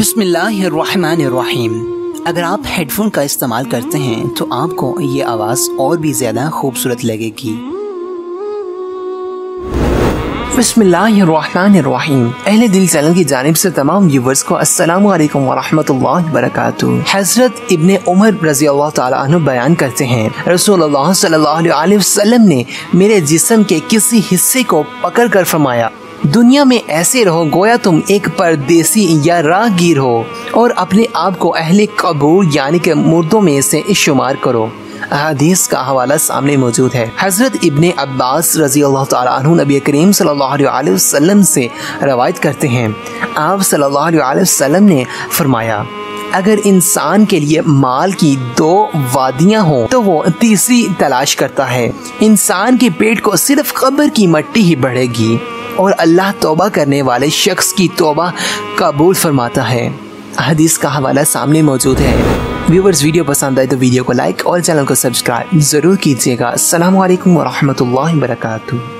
बिस्मिल्लाहिर्रहमानिर्रहीम। अगर आप हेडफोन का इस्तेमाल करते हैं तो आपको ये आवाज़ और भी ज़्यादा खूबसूरत लगेगी। बिस्मिल्लाहिर्रहमानिर्रहीम। अहले दिल चैनल की जानिब से तमाम व्यूवर्स को अस्सलामु अलैकुम वरहमतुल्लाहि वबरकातुहू। हज़रत इब्ने उमर रज़ी अल्लाह तआला अन्हु बयान करते हैं, रसूलुल्लाह सल्लल्लाहु अलैहि वसल्लम ने मेरे जिस्म के किसी हिस्से को पकड़ कर फरमाया, दुनिया में ऐसे रहो गोया तुम एक परदेसी या राहगीर हो और अपने आप को अहले कबूर यानी कि मुर्दों में से शुमार करो। हदीस का हवाला सामने मौजूद है। हज़रत इब्ने अब्बास रज़ी अल्लाह तआला अन्हु नबी करीम सल्लल्लाहु अलैहि वसल्लम से रवायत करते हैं, आप सल्लल्लाहु अलैहि वसल्लम ने फरमाया, अगर इंसान के लिए माल की दो वादियाँ हों तो वो तीसरी तलाश करता है। इंसान के पेट को सिर्फ कब्र की मिट्टी ही बढ़ेगी और अल्लाह तौबा करने वाले शख्स की तौबा कबूल फरमाता है। हदीस का हवाला सामने मौजूद है। व्यूवर्स, वीडियो पसंद आए तो वीडियो को लाइक और चैनल को सब्सक्राइब ज़रूर कीजिएगा। अस्सलामु अलैकुम वरहमतुल्लाहि वबरकातुहू।